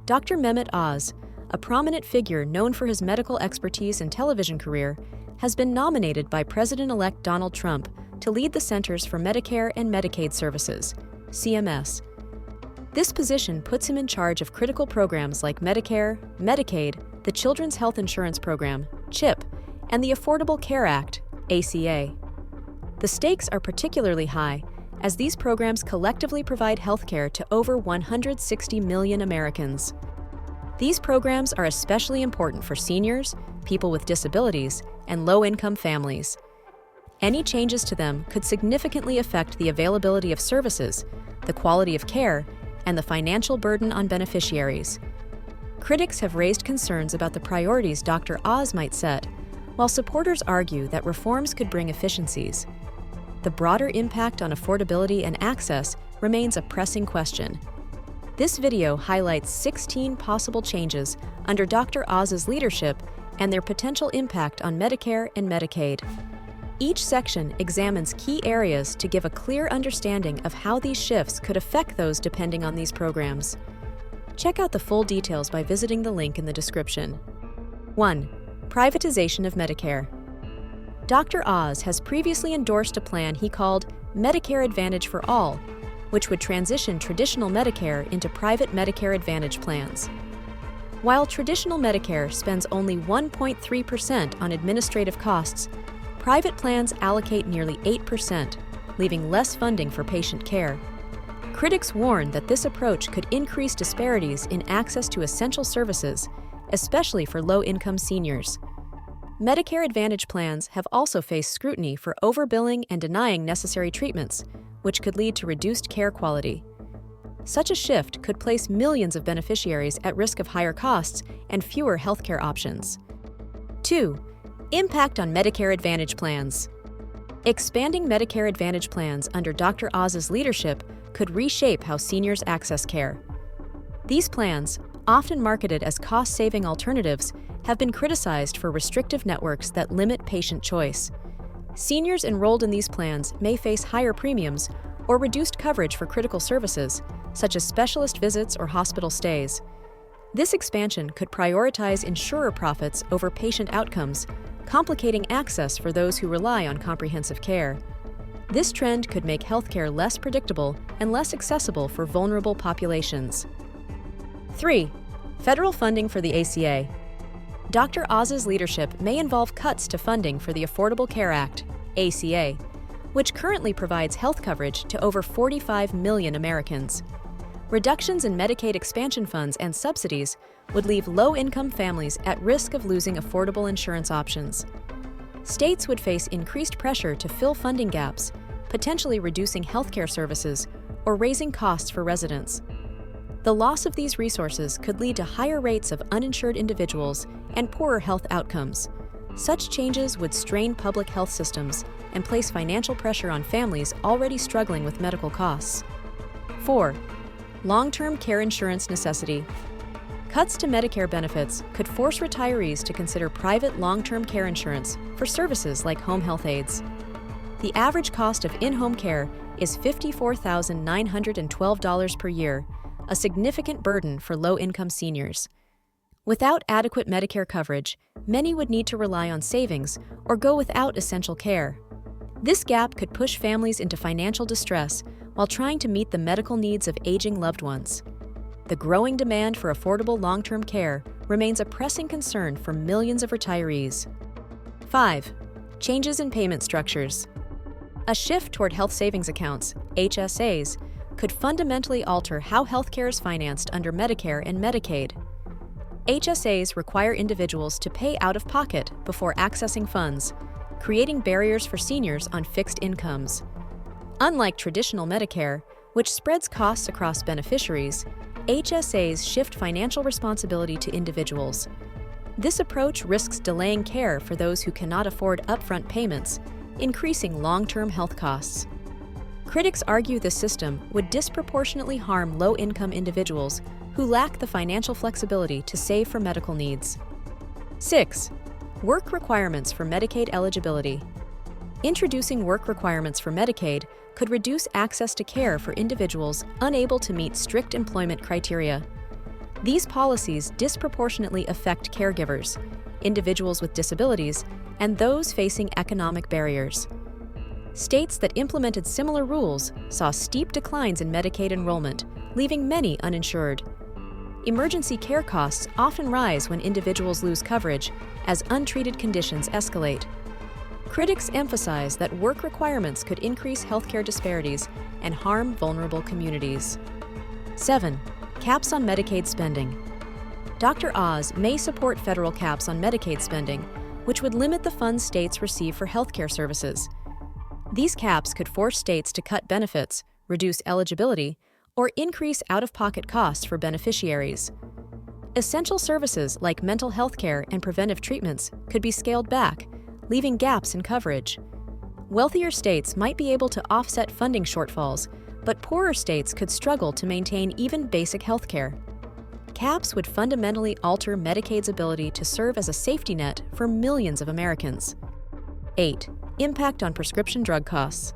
Dr. Mehmet Oz, a prominent figure known for his medical expertise and television career, has been nominated by President-elect Donald Trump to lead the Centers for Medicare and Medicaid Services, CMS. This position puts him in charge of critical programs like Medicare, Medicaid, the Children's Health Insurance Program, CHIP, and the Affordable Care Act, ACA. The stakes are particularly high, as these programs collectively provide healthcare to over 160 million Americans. These programs are especially important for seniors, people with disabilities, and low-income families. Any changes to them could significantly affect the availability of services, the quality of care, and the financial burden on beneficiaries. Critics have raised concerns about the priorities Dr. Oz might set, while supporters argue that reforms could bring efficiencies. The broader impact on affordability and access remains a pressing question. This video highlights 16 possible changes under Dr. Oz's leadership and their potential impact on Medicare and Medicaid. Each section examines key areas to give a clear understanding of how these shifts could affect those depending on these programs. Check out the full details by visiting the link in the description. 1. Privatization of Medicare. Dr. Oz has previously endorsed a plan he called Medicare Advantage for All, which would transition traditional Medicare into private Medicare Advantage plans. While traditional Medicare spends only 1.3% on administrative costs, private plans allocate nearly 8%, leaving less funding for patient care. Critics warn that this approach could increase disparities in access to essential services, especially for low-income seniors. Medicare Advantage plans have also faced scrutiny for overbilling and denying necessary treatments, which could lead to reduced care quality. Such a shift could place millions of beneficiaries at risk of higher costs and fewer healthcare options. 2. Impact on Medicare Advantage plans. Expanding Medicare Advantage plans under Dr. Oz's leadership could reshape how seniors access care. These plans, often marketed as cost-saving alternatives, have been criticized for restrictive networks that limit patient choice. Seniors enrolled in these plans may face higher premiums or reduced coverage for critical services, such as specialist visits or hospital stays. This expansion could prioritize insurer profits over patient outcomes, complicating access for those who rely on comprehensive care. This trend could make healthcare less predictable and less accessible for vulnerable populations. 3. Federal funding for the ACA. Dr. Oz's leadership may involve cuts to funding for the Affordable Care Act, ACA, which currently provides health coverage to over 45 million Americans. Reductions in Medicaid expansion funds and subsidies would leave low-income families at risk of losing affordable insurance options. States would face increased pressure to fill funding gaps, potentially reducing healthcare services or raising costs for residents. The loss of these resources could lead to higher rates of uninsured individuals and poorer health outcomes. Such changes would strain public health systems and place financial pressure on families already struggling with medical costs. 4. Long-term care insurance necessity. Cuts to Medicare benefits could force retirees to consider private long-term care insurance for services like home health aides. The average cost of in-home care is $54,912 per year, a significant burden for low-income seniors. Without adequate Medicare coverage, many would need to rely on savings or go without essential care. This gap could push families into financial distress while trying to meet the medical needs of aging loved ones. The growing demand for affordable long-term care remains a pressing concern for millions of retirees. 5. Changes in payment structures. A shift toward health savings accounts, HSAs, could fundamentally alter how healthcare is financed under Medicare and Medicaid. HSAs require individuals to pay out of pocket before accessing funds, creating barriers for seniors on fixed incomes. Unlike traditional Medicare, which spreads costs across beneficiaries, HSAs shift financial responsibility to individuals. This approach risks delaying care for those who cannot afford upfront payments, increasing long-term health costs. Critics argue this system would disproportionately harm low-income individuals who lack the financial flexibility to save for medical needs. 6. Work requirements for Medicaid eligibility. Introducing work requirements for Medicaid could reduce access to care for individuals unable to meet strict employment criteria. These policies disproportionately affect caregivers, individuals with disabilities, and those facing economic barriers. States that implemented similar rules saw steep declines in Medicaid enrollment, leaving many uninsured. Emergency care costs often rise when individuals lose coverage as untreated conditions escalate. Critics emphasize that work requirements could increase healthcare disparities and harm vulnerable communities. 7. Caps on Medicaid spending. Dr. Oz may support federal caps on Medicaid spending, which would limit the funds states receive for healthcare services. These caps could force states to cut benefits, reduce eligibility, or increase out-of-pocket costs for beneficiaries. Essential services like mental health care and preventive treatments could be scaled back, leaving gaps in coverage. Wealthier states might be able to offset funding shortfalls, but poorer states could struggle to maintain even basic health care. Caps would fundamentally alter Medicaid's ability to serve as a safety net for millions of Americans. 8. Impact on prescription drug costs.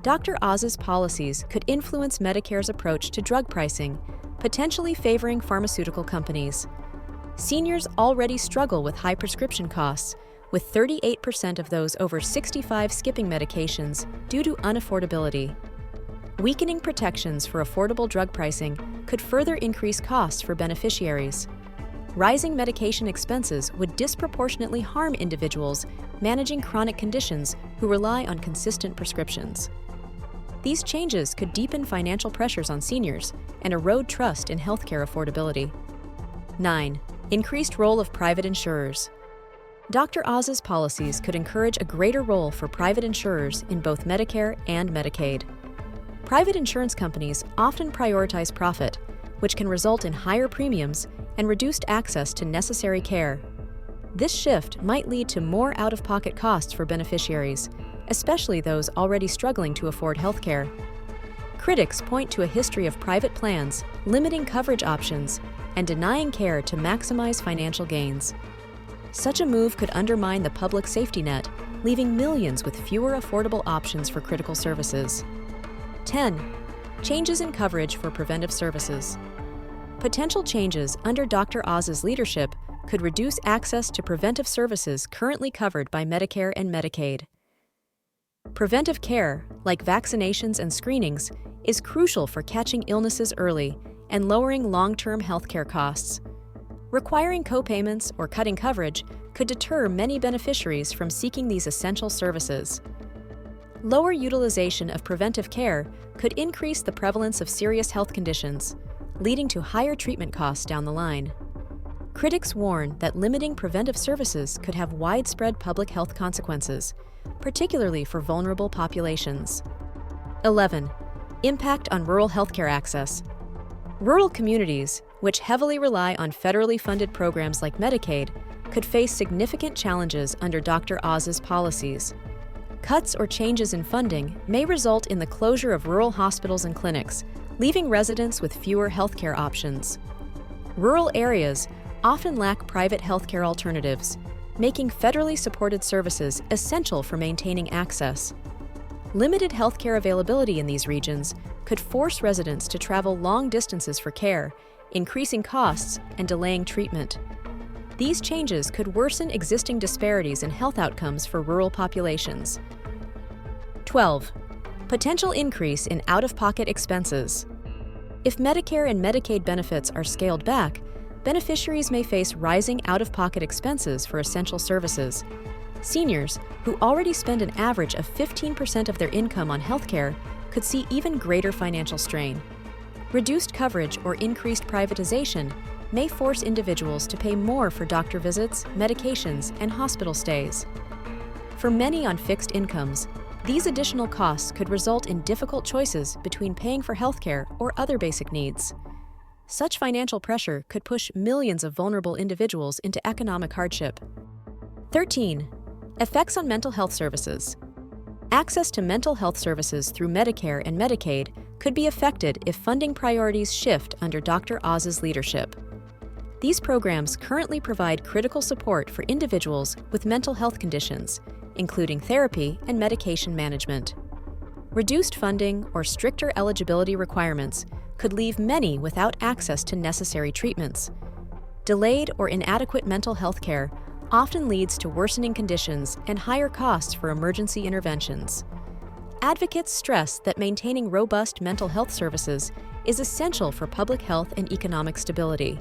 Dr. Oz's policies could influence Medicare's approach to drug pricing, potentially favoring pharmaceutical companies. Seniors already struggle with high prescription costs, with 38% of those over 65 skipping medications due to unaffordability. Weakening protections for affordable drug pricing could further increase costs for beneficiaries. Rising medication expenses would disproportionately harm individuals managing chronic conditions who rely on consistent prescriptions. These changes could deepen financial pressures on seniors and erode trust in healthcare affordability. 9. Increased role of private insurers. Dr. Oz's policies could encourage a greater role for private insurers in both Medicare and Medicaid. Private insurance companies often prioritize profit, which can result in higher premiums and reduced access to necessary care. This shift might lead to more out-of-pocket costs for beneficiaries, especially those already struggling to afford health care. Critics point to a history of private plans limiting coverage options and denying care to maximize financial gains. Such a move could undermine the public safety net, leaving millions with fewer affordable options for critical services. 10. Changes in coverage for preventive services. Potential changes under Dr. Oz's leadership could reduce access to preventive services currently covered by Medicare and Medicaid. Preventive care, like vaccinations and screenings, is crucial for catching illnesses early and lowering long-term healthcare costs. Requiring co-payments or cutting coverage could deter many beneficiaries from seeking these essential services. Lower utilization of preventive care could increase the prevalence of serious health conditions, leading to higher treatment costs down the line. Critics warn that limiting preventive services could have widespread public health consequences, particularly for vulnerable populations. 11. Impact on rural healthcare access. Rural communities, which heavily rely on federally funded programs like Medicaid, could face significant challenges under Dr. Oz's policies. Cuts or changes in funding may result in the closure of rural hospitals and clinics, leaving residents with fewer healthcare options. Rural areas often lack private healthcare alternatives, making federally supported services essential for maintaining access. Limited healthcare availability in these regions could force residents to travel long distances for care, increasing costs and delaying treatment. These changes could worsen existing disparities in health outcomes for rural populations. 12. Potential increase in out-of-pocket expenses. If Medicare and Medicaid benefits are scaled back, beneficiaries may face rising out-of-pocket expenses for essential services. Seniors, who already spend an average of 15% of their income on healthcare, could see even greater financial strain. Reduced coverage or increased privatization may force individuals to pay more for doctor visits, medications, and hospital stays. For many on fixed incomes, these additional costs could result in difficult choices between paying for healthcare or other basic needs. Such financial pressure could push millions of vulnerable individuals into economic hardship. 13. Effects on mental health services. Access to mental health services through Medicare and Medicaid could be affected if funding priorities shift under Dr. Oz's leadership. These programs currently provide critical support for individuals with mental health conditions, including therapy and medication management. Reduced funding or stricter eligibility requirements could leave many without access to necessary treatments. Delayed or inadequate mental health care often leads to worsening conditions and higher costs for emergency interventions. Advocates stress that maintaining robust mental health services is essential for public health and economic stability.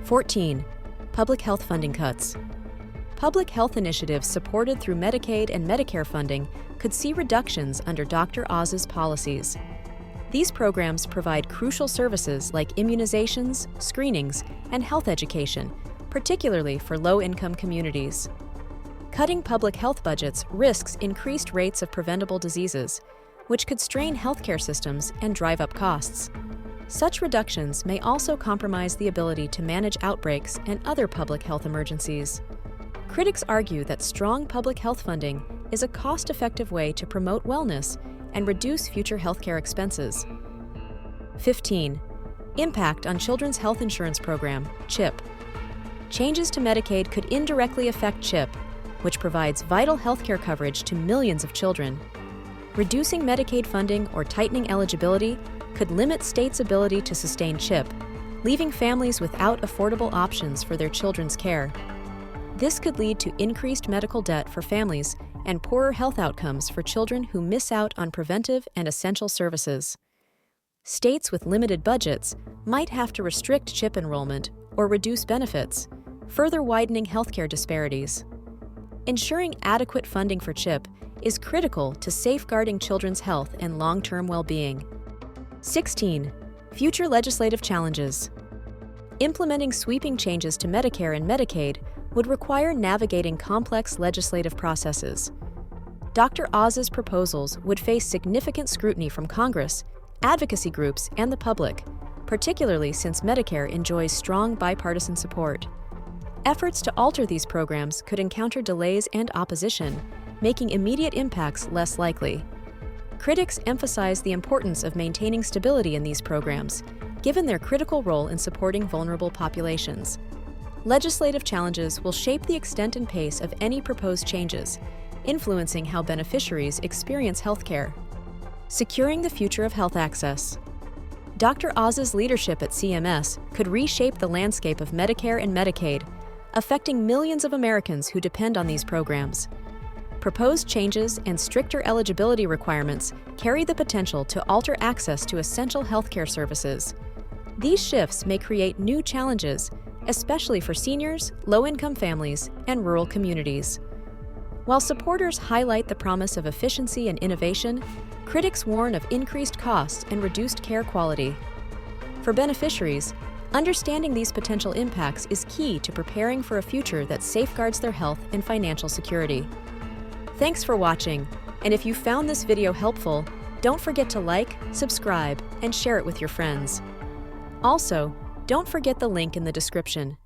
14. Public health funding cuts. Public health initiatives supported through Medicaid and Medicare funding could see reductions under Dr. Oz's policies. These programs provide crucial services like immunizations, screenings, and health education, particularly for low-income communities. Cutting public health budgets risks increased rates of preventable diseases, which could strain healthcare systems and drive up costs. Such reductions may also compromise the ability to manage outbreaks and other public health emergencies. Critics argue that strong public health funding is a cost-effective way to promote wellness and reduce future healthcare expenses. 15. Impact on Children's Health Insurance Program, CHIP. Changes to Medicaid could indirectly affect CHIP, which provides vital healthcare coverage to millions of children. Reducing Medicaid funding or tightening eligibility could limit states' ability to sustain CHIP, leaving families without affordable options for their children's care. This could lead to increased medical debt for families and poorer health outcomes for children who miss out on preventive and essential services. States with limited budgets might have to restrict CHIP enrollment or reduce benefits, further widening healthcare disparities. Ensuring adequate funding for CHIP is critical to safeguarding children's health and long-term well-being. 16. Future legislative challenges. Implementing sweeping changes to Medicare and Medicaid would require navigating complex legislative processes. Dr. Oz's proposals would face significant scrutiny from Congress, advocacy groups, and the public, particularly since Medicare enjoys strong bipartisan support. Efforts to alter these programs could encounter delays and opposition, making immediate impacts less likely. Critics emphasize the importance of maintaining stability in these programs, given their critical role in supporting vulnerable populations. Legislative challenges will shape the extent and pace of any proposed changes, influencing how beneficiaries experience healthcare. Securing the future of health access. Dr. Oz's leadership at CMS could reshape the landscape of Medicare and Medicaid, affecting millions of Americans who depend on these programs. Proposed changes and stricter eligibility requirements carry the potential to alter access to essential healthcare services. These shifts may create new challenges, especially for seniors, low-income families, and rural communities. While supporters highlight the promise of efficiency and innovation, critics warn of increased costs and reduced care quality. For beneficiaries, understanding these potential impacts is key to preparing for a future that safeguards their health and financial security. Thanks for watching, and if you found this video helpful, don't forget to like, subscribe, and share it with your friends. Also, don't forget the link in the description